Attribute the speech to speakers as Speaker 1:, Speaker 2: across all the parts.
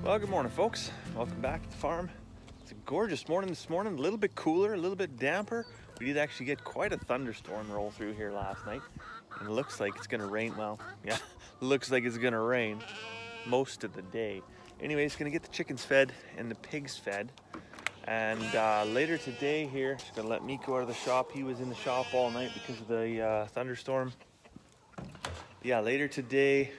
Speaker 1: Well, good morning, folks. Welcome back to the farm. It's a gorgeous morning this morning, a little bit cooler, a little bit damper. We did actually get quite a thunderstorm roll through here last night, and it looks like it's gonna rain. Well, yeah, looks like it's gonna rain most of the day. Anyway, it's gonna get the chickens fed and the pigs fed. And later today here, she's gonna let Miko out of the shop. He was in the shop all night because of the thunderstorm. Yeah, later today,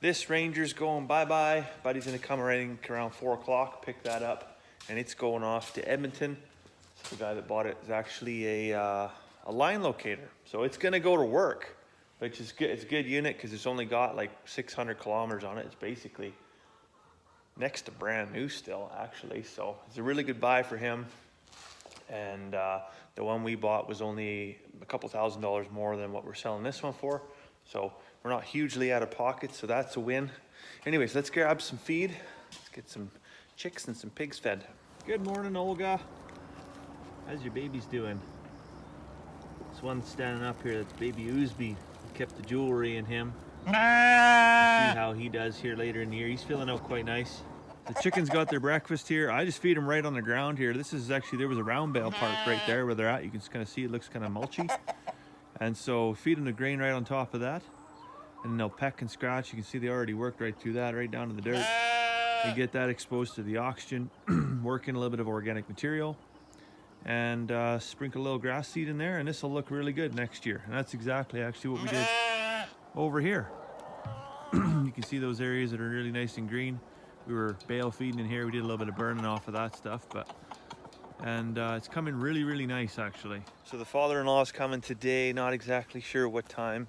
Speaker 1: this Ranger's going bye-bye. Buddy's gonna come around 4 o'clock, pick that up, and it's going off to Edmonton. So the guy that bought it is actually a line locator. So it's gonna go to work, which is good. It's a good unit because it's only got like 600 kilometers on it. It's basically next to brand new still, actually. So it's a really good buy for him. And the one we bought was only a couple $1,000s more than what we're selling this one for. So we're not hugely out of pocket, so that's a win. Anyways, let's grab some feed. Let's get some chicks and some pigs fed. Good morning, Olga. How's your babies doing? This one standing up here, that's baby Oozby. We kept the jewelry in him. We'll see how he does here later in the year. He's filling out quite nice. The chickens got their breakfast here. I just feed them right on the ground here. This is actually, there was a round bale park right there where they're at. You can just kind of see it looks kind of mulchy. And so feed them the grain right on top of that. And they'll peck and scratch. You can see they already worked right through that, right down to the dirt. You get that exposed to the oxygen, work in a little bit of organic material, and sprinkle a little grass seed in there, and this will look really good next year. And that's exactly actually what we did over here. You can see those areas that are really nice and green. We were bale feeding in here. We did a little bit of burning off of that stuff, and it's coming really, really nice actually. So the father-in-law is coming today, not exactly sure what time.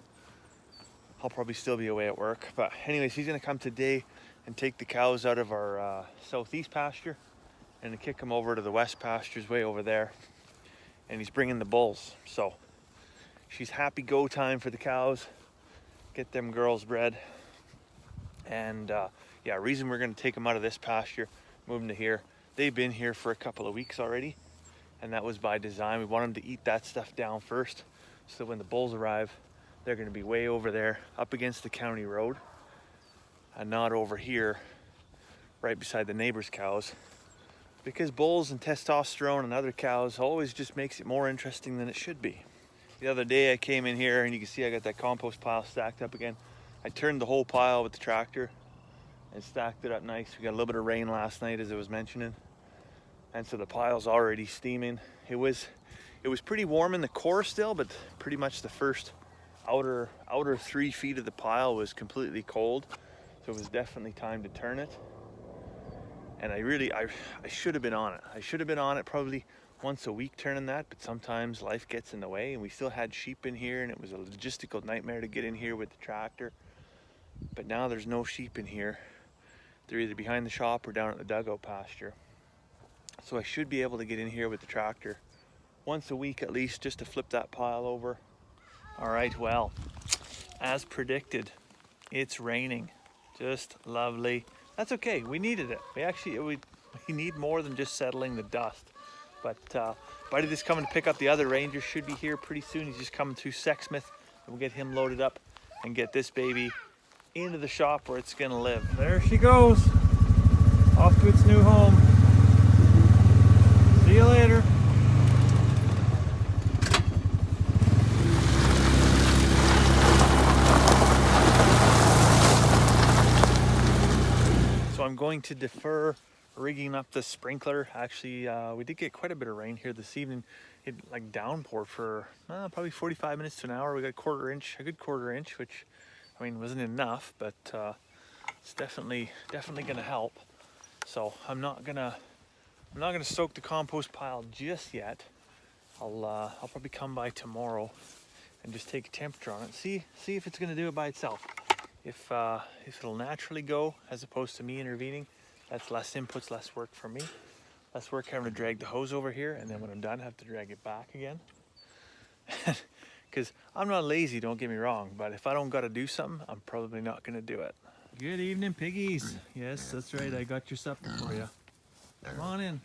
Speaker 1: I'll probably still be away at work, but anyways, he's gonna come today and take the cows out of our southeast pasture and kick them over to the west pastures way over there. And he's bringing the bulls. So she's happy go time for the cows. Get them girls bred. And yeah, reason we're gonna take them out of this pasture, move them to here. They've been here for a couple of weeks already, and that was by design. We want them to eat that stuff down first, so when the bulls arrive, they're gonna be way over there up against the county road and not over here right beside the neighbor's cows, because bulls and testosterone and other cows always just makes it more interesting than it should be. The other day I came in here and you can see I got that compost pile stacked up again. I turned the whole pile with the tractor and stacked it up nice. We got a little bit of rain last night, as I was mentioning, and so the pile's already steaming. It was pretty warm in the core still, but pretty much the first outer 3 feet of the pile was completely cold, so it was definitely time to turn it. And I should have been on it. I should have been on it probably once a week turning that, but sometimes life gets in the way, and we still had sheep in here, and it was a logistical nightmare to get in here with the tractor. But now there's no sheep in here. They're either behind the shop or down at the dugout pasture. So I should be able to get in here with the tractor once a week at least, just to flip that pile over. All right, well, as predicted, it's raining. Just lovely. That's okay, we needed it. We need more than just settling the dust. But Buddy that's coming to pick up the other Ranger should be here pretty soon. He's just coming through Sexsmith, and we'll get him loaded up and get this baby into the shop where it's gonna live. There she goes, off to its new home. See you later. So I'm going to defer rigging up the sprinkler. Actually, we did get quite a bit of rain here this evening. It like downpoured for probably 45 minutes to an hour. We got a good quarter inch, which I mean wasn't enough, but it's definitely gonna help. So I'm not gonna soak the compost pile just yet. I'll probably come by tomorrow and just take a temperature on it. See if it's gonna do it by itself. If it'll naturally go as opposed to me intervening, that's less inputs, less work for me. Less work having to drag the hose over here, and then when I'm done, I have to drag it back again. Because I'm not lazy, don't get me wrong, but if I don't got to do something, I'm probably not going to do it. Good evening, piggies. Yes, that's right, I got your supper for you. Come on in.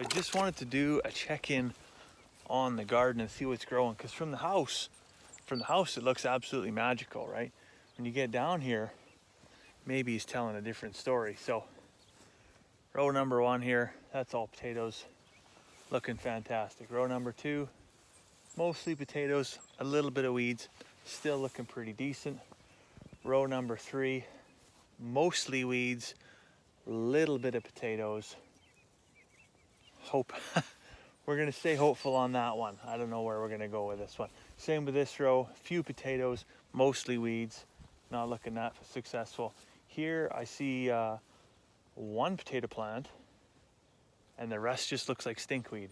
Speaker 1: just wanted to do a check-in on the garden and see what's growing, because from the house it looks absolutely magical, right? When you get down here, maybe he's telling a different story. So row number 1 here, that's all potatoes, looking fantastic. Row number 2, mostly potatoes, a little bit of weeds, still looking pretty decent. Row number 3, mostly weeds, little bit of potatoes. Hope we're gonna stay hopeful on that one. I don't know where we're gonna go with this one. Same with this row, few potatoes, mostly weeds, not looking that successful. Here I see 1 potato plant, and the rest just looks like stinkweed.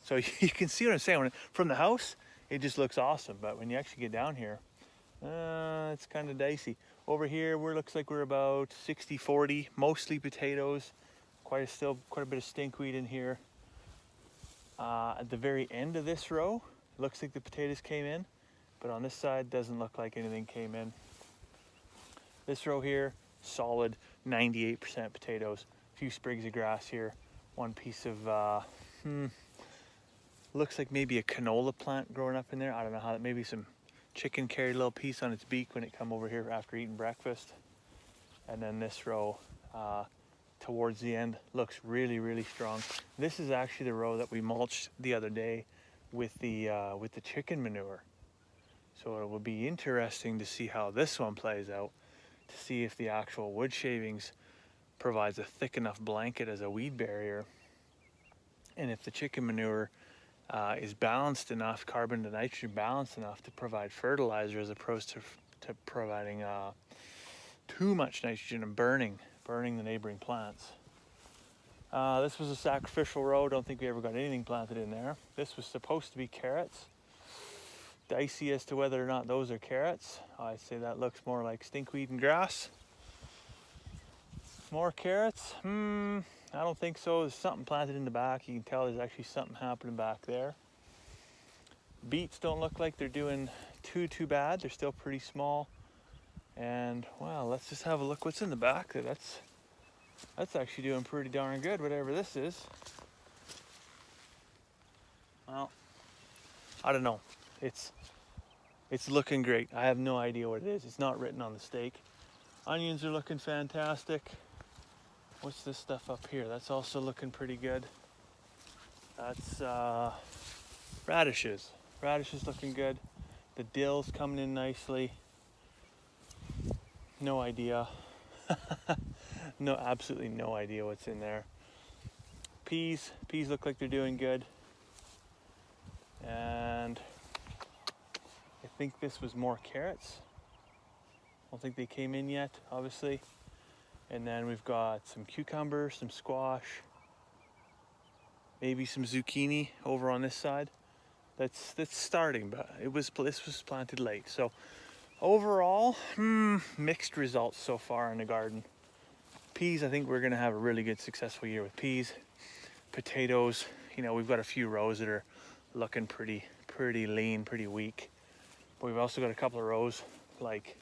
Speaker 1: So you can see what I'm saying. From the house, it just looks awesome, but when you actually get down here, it's kind of dicey. Over here, looks like we're about 60-40, mostly potatoes. Quite a bit of stinkweed in here. At the very end of this row, looks like the potatoes came in, but on this side, doesn't look like anything came in. This row here, solid 98% potatoes. A few sprigs of grass here. 1 piece of, looks like maybe a canola plant growing up in there. I don't know how, maybe some chicken carried a little piece on its beak when it come over here after eating breakfast. And then this row, towards the end, looks really, really strong. This is actually the row that we mulched the other day with the chicken manure. So it will be interesting to see how this one plays out, to see if the actual wood shavings provides a thick enough blanket as a weed barrier, and if the chicken manure is balanced enough, carbon to nitrogen balanced enough to provide fertilizer, as opposed to providing too much nitrogen and burning the neighboring plants. This was a sacrificial row. Don't think we ever got anything planted in there. This was supposed to be carrots. Dicey as to whether or not those are carrots. I say that looks more like stinkweed and grass. More carrots? I don't think so. There's something planted in the back. You can tell there's actually something happening back there. Beets don't look like they're doing too bad. They're still pretty small. And well, let's just have a look what's in the back. That's actually doing pretty darn good, whatever this is. Well, I don't know. It's looking great. I have no idea what it is. It's not written on the stake. Onions are looking fantastic. What's this stuff up here? That's also looking pretty good. That's radishes. Radishes looking good. The dill's coming in nicely. No idea. No, absolutely no idea what's in there. Peas look like they're doing good. And I think this was more carrots. I don't think they came in yet, obviously. And then we've got some cucumber, some squash, maybe some zucchini over on this side. That's starting, but this was planted late. So overall, mixed results so far in the garden. Peas, I think we're gonna have a really good, successful year with peas. Potatoes, we've got a few rows that are looking pretty lean, pretty weak. But we've also got a couple of rows like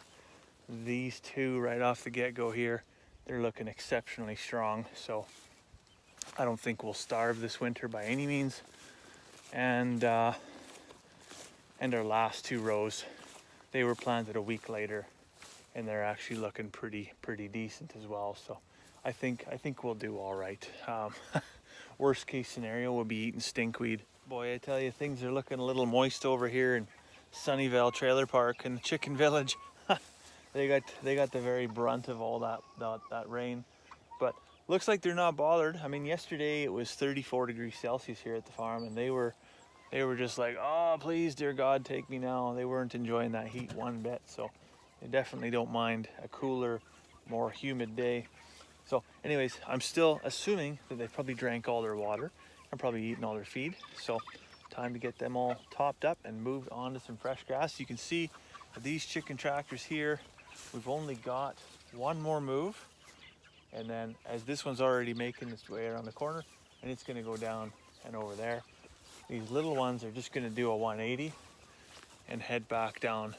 Speaker 1: these two right off the get-go here. They're looking exceptionally strong. So I don't think we'll starve this winter by any means. And our last 2 rows, they were planted a week later, and they're actually looking pretty decent as well. So I think we'll do all right. Worst case scenario, we'll be eating stinkweed. Boy, I tell you, things are looking a little moist over here in Sunnyvale Trailer Park in the Chicken Village. They got the very brunt of all that rain, but looks like they're not bothered. I mean, yesterday it was 34 degrees Celsius here at the farm, and they were just like, oh, please, dear God, take me now. They weren't enjoying that heat one bit, so they definitely don't mind a cooler, more humid day. So anyways, I'm still assuming that they probably drank all their water and probably eaten all their feed. So time to get them all topped up and moved on to some fresh grass. You can see these chicken tractors here, we've only got 1 more move. And then as this one's already making its way around the corner, and it's gonna go down and over there. These little ones are just gonna do a 180 and head back down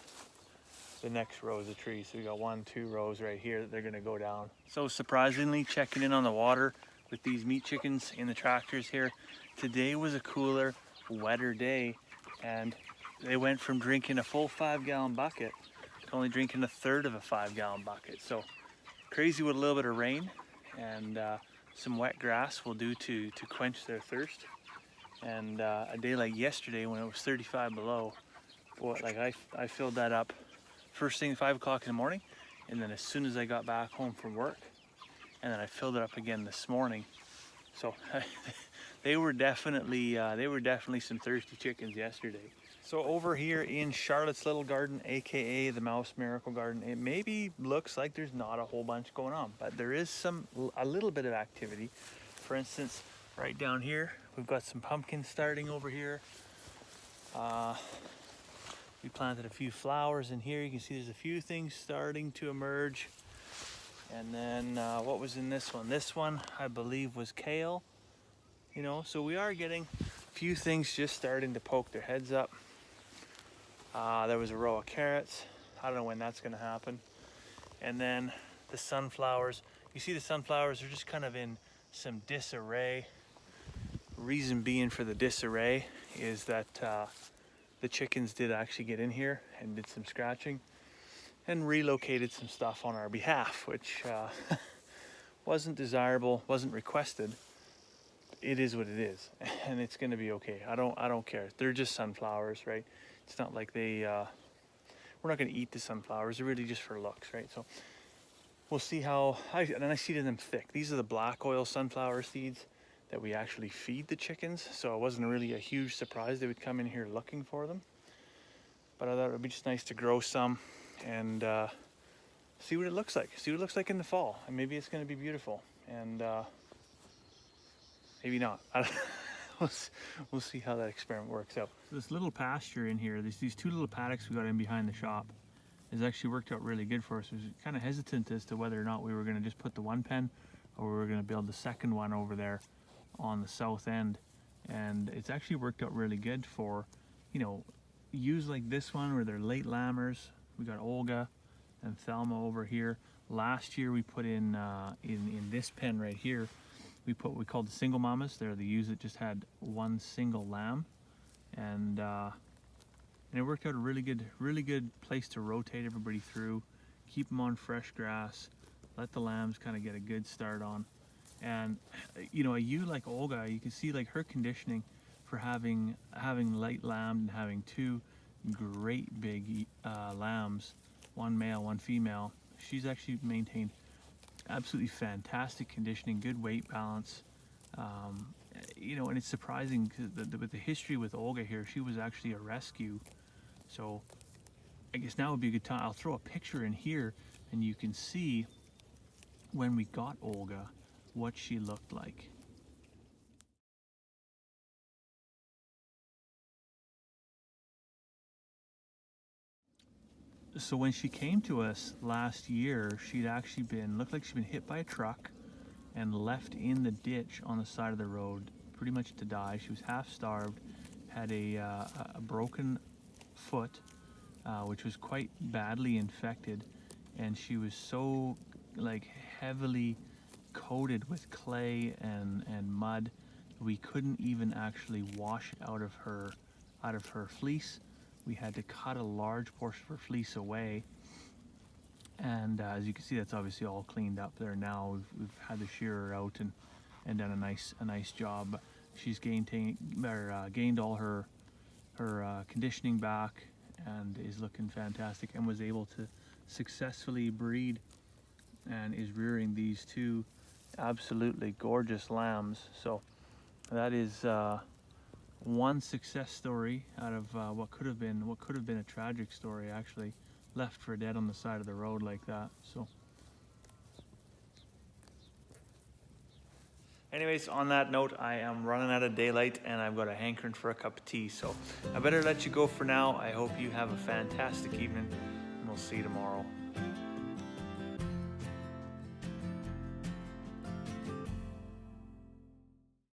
Speaker 1: the next rows of trees. So we got 1, 2 rows right here that they're gonna go down. So surprisingly, checking in on the water, with these meat chickens in the tractors here. Today was a cooler, wetter day, and they went from drinking a full 5-gallon bucket to only drinking a third of a 5-gallon bucket. So crazy what a little bit of rain and some wet grass will do to quench their thirst. And a day like yesterday when it was 35 below, boy, like I filled that up first thing 5 o'clock in the morning, and then as soon as I got back home from work, and then I filled it up again this morning. So they were definitely some thirsty chickens yesterday. So over here in Charlotte's little garden, aka the Mouse Miracle Garden, it maybe looks like there's not a whole bunch going on, but there is a little bit of activity. For instance, right down here, we've got some pumpkins starting over here. We planted a few flowers in here. You can see there's a few things starting to emerge. And then what was in this one? This one, I believe, was kale. You know, so we are getting a few things just starting to poke their heads up. There was a row of carrots. I don't know when that's going to happen. And then the sunflowers. You see the sunflowers are just kind of in some disarray. Reason being for the disarray is that the chickens did actually get in here and did some scratching and relocated some stuff on our behalf, which wasn't desirable, wasn't requested. It is what it is, and it's going to be okay. I don't care. They're just sunflowers, right? It's not like we're not going to eat the sunflowers. They're really just for looks, right? So we'll see how. And I seeded them thick. These are the black oil sunflower seeds that we actually feed the chickens. So it wasn't really a huge surprise they would come in here looking for them. But I thought it would be just nice to grow some and see what it looks like. See what it looks like in the fall, and maybe it's going to be beautiful. And maybe not. We'll see how that experiment works out. So this little pasture in here, these two little paddocks we got in behind the shop, has actually worked out really good for us. We was kind of hesitant as to whether or not we were going to just put the one pen or we were going to build the second one over there on the south end. And it's actually worked out really good for, you know, ewes like this one where they're late lambers. We got Olga and Thelma over here. Last year we put in this pen right here, we put what we called the single mamas. They're the ewes that just had one single lamb, and it worked out a really good place to rotate everybody through, keep them on fresh grass, let the lambs kind of get a good start on. And you know, a ewe like Olga, you can see like her conditioning for having light lamb and having two great big lambs, one male, one female. She's actually maintained absolutely fantastic conditioning, good weight balance. You know, and it's surprising because with the history with Olga here, she was actually a rescue. So I guess now would be a good time. I'll throw a picture in here and you can see when we got Olga what she looked like. So when she came to us last year, she'd actually looked like she'd been hit by a truck and left in the ditch on the side of the road, pretty much to die. She was half starved, had a broken foot, which was quite badly infected, and she was so like heavily coated with clay and mud, we couldn't even actually wash out of her fleece. We had to cut a large portion of her fleece away, and as you can see, that's obviously all cleaned up there now. We've had the shearer out and done a nice job. She's gained all her conditioning back and is looking fantastic, and was able to successfully breed and is rearing these two absolutely gorgeous lambs. So that is one success story out of what could have been a tragic story, actually left for dead on the side of the road like that. So anyways, on that note, I am running out of daylight and I've got a hankering for a cup of tea, so I better let you go for now. I hope you have a fantastic evening and we'll see you tomorrow.